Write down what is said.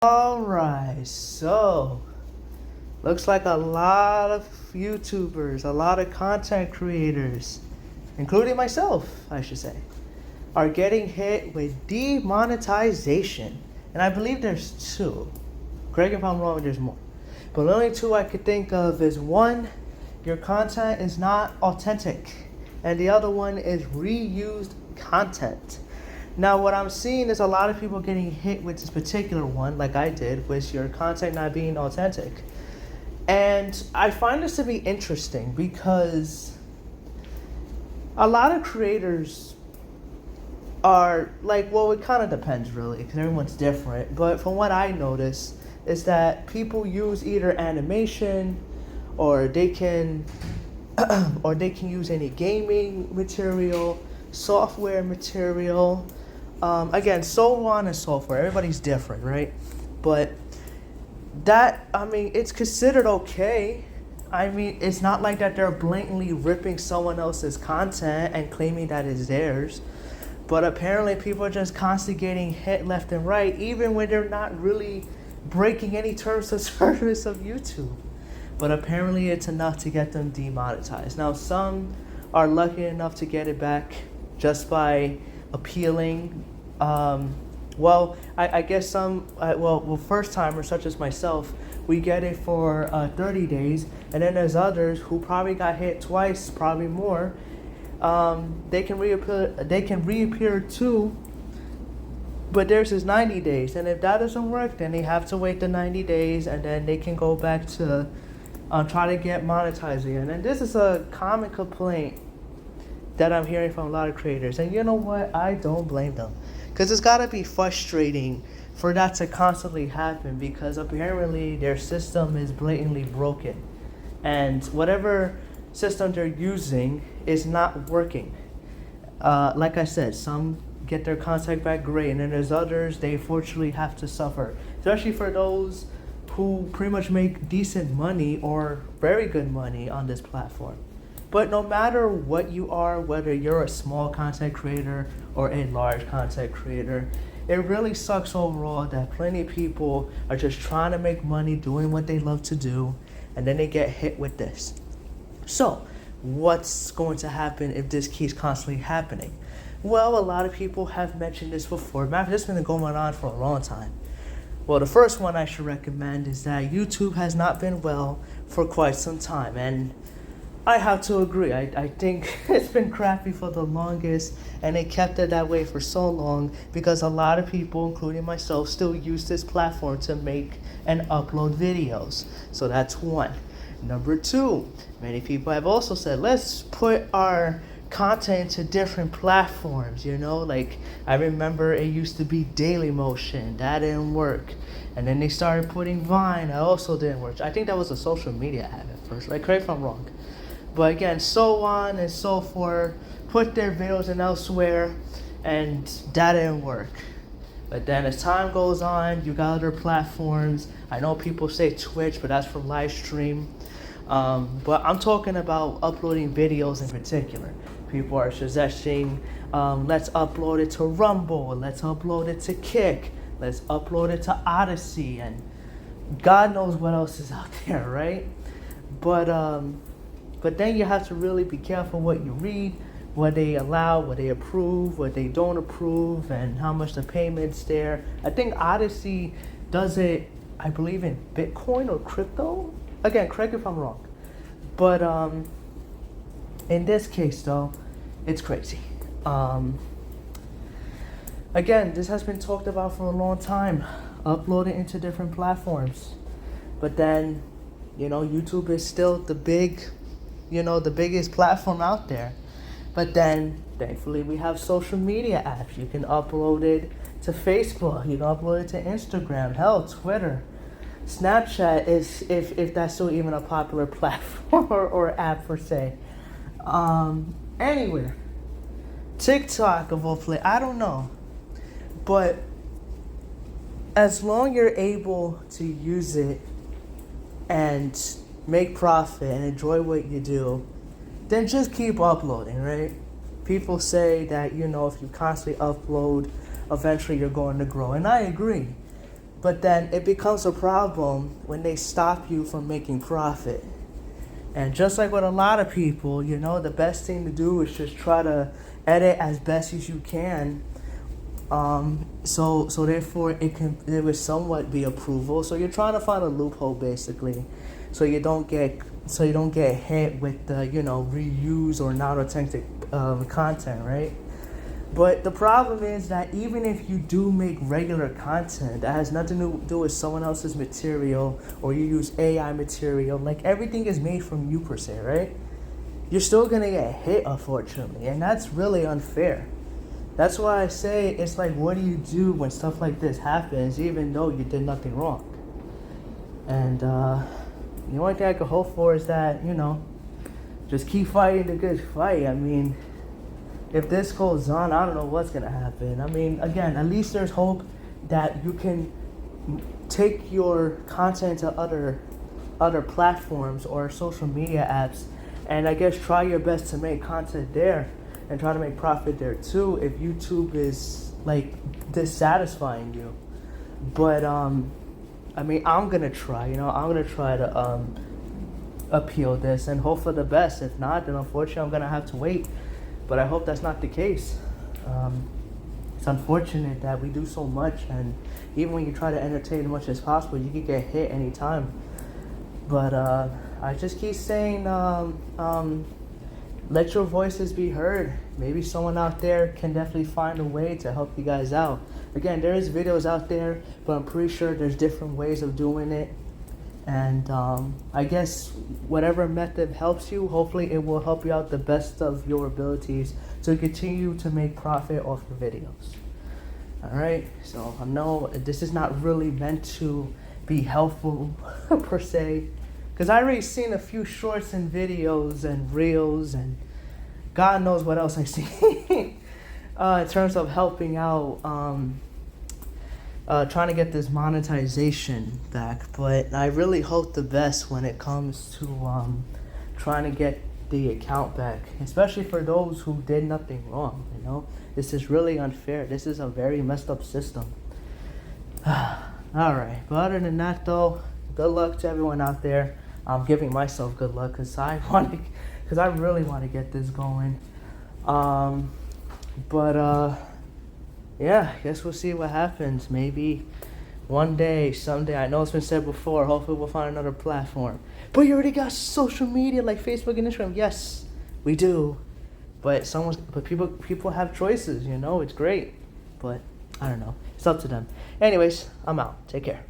Alright, so looks like a lot of YouTubers, a lot of content creators, including myself, I should say, are getting hit with demonetization. And I believe there's two. Correct me if I'm wrong, there's more. But the only two I could think of is one, your content is not authentic, and the other one is reused content. Now, what I'm seeing is a lot of people getting hit with this particular one, like I did, with your content not being authentic. And I find this to be interesting because a lot of creators are like, well, it kind of depends really, because everyone's different. But from what I notice is that people use either animation or they can use any gaming material, software material, again, so on and so forth. Everybody's different, right? But that, it's considered okay. It's not like that they're blatantly ripping someone else's content and claiming that it's theirs. But apparently people are just constantly getting hit left and right, even when they're not really breaking any terms of service of YouTube. But apparently it's enough to get them demonetized. Now, some are lucky enough to get it back just by appealing. I guess some, first timers such as myself, we get it for 30 days. And then there's others who probably got hit twice, probably more. They can reappear too, but theirs is 90 days. And if that doesn't work, then they have to wait the 90 days and then they can go back to try to get monetized again. And this is a common complaint that I'm hearing from a lot of creators. And you know what? I don't blame them. Because it's got to be frustrating for that to constantly happen, because apparently their system is blatantly broken. And whatever system they're using is not working. Like I said, some get their contact back great, and then there's others, they unfortunately have to suffer. Especially for those who pretty much make decent money or very good money on this platform. But no matter what you are, whether you're a small content creator or a large content creator, it really sucks overall that plenty of people are just trying to make money doing what they love to do, and then they get hit with this. So, what's going to happen if this keeps constantly happening? Well, a lot of people have mentioned this before. Matter of fact, this has been going on for a long time. Well, the first one I should recommend is that YouTube has not been well for quite some time, and I have to agree. I think it's been crappy for the longest, and they kept it that way for so long because a lot of people, including myself, still use this platform to make and upload videos. So that's one. Number two, many people have also said, let's put our content to different platforms, like I remember it used to be Dailymotion, that didn't work, and then they started putting Vine, that also didn't work. I think that was a social media app at first, right? Correct if I'm wrong. But again, so on and so forth, put their videos in elsewhere, and that didn't work. But then as time goes on, you got other platforms. I know people say Twitch, but that's for live stream. But I'm talking about uploading videos in particular. People are suggesting, let's upload it to Rumble, let's upload it to Kick, let's upload it to Odyssey, and God knows what else is out there, right? But then you have to really be careful what you read, what they allow, what they approve, what they don't approve, and how much the payment's there. I think Odyssey does it, I believe, in Bitcoin or crypto. Again, correct me if I'm wrong. But in this case, though, it's crazy. Again, this has been talked about for a long time. Upload it into different platforms. But then, YouTube is still the biggest platform out there. But then, thankfully, we have social media apps. You can upload it to Facebook. You can upload it to Instagram. Hell, Twitter. Snapchat is, if that's still even a popular platform or app per se. Anywhere. TikTok of all places. I don't know. But as long you're able to use it and make profit and enjoy what you do, then just keep uploading, right? People say that, if you constantly upload, eventually you're going to grow. And I agree. But then it becomes a problem when they stop you from making profit. And just like with a lot of people, the best thing to do is just try to edit as best as you can. So therefore it would somewhat be approval. So you're trying to find a loophole basically, so you don't get hit with the reuse or not authentic content, right? But the problem is that even if you do make regular content that has nothing to do with someone else's material, or you use AI material, like everything is made from you per se, right? You're still gonna get hit, unfortunately, and that's really unfair. That's why I say it's like, what do you do when stuff like this happens, even though you did nothing wrong? And the only thing I could hope for is that, just keep fighting the good fight. I mean, if this goes on, I don't know what's gonna happen. I mean, again, at least there's hope that you can take your content to other platforms or social media apps, and I guess try your best to make content there and try to make profit there too if YouTube is like dissatisfying you. But I mean, I'm gonna try. I'm gonna try to appeal this and hope for the best. If not, then unfortunately I'm gonna have to wait. But I hope that's not the case. It's unfortunate that we do so much, and even when you try to entertain as much as possible, you can get hit anytime. But I just keep saying, let your voices be heard. Maybe someone out there can definitely find a way to help you guys out. Again, there is videos out there, but I'm pretty sure there's different ways of doing it. And I guess whatever method helps you, hopefully it will help you out the best of your abilities to continue to make profit off your videos. All right, so I know this is not really meant to be helpful per se, because I already seen a few shorts and videos and reels and God knows what else I see in terms of helping out, trying to get this monetization back. But I really hope the best when it comes to trying to get the account back, especially for those who did nothing wrong. This is really unfair. This is a very messed up system. All right, but other than that though, good luck to everyone out there. I'm giving myself good luck because I really want to get this going. Yeah, I guess we'll see what happens. Maybe one day, someday. I know it's been said before, hopefully we'll find another platform. But you already got social media like Facebook and Instagram. Yes, we do. But people have choices, it's great. But I don't know. It's up to them. Anyways, I'm out. Take care.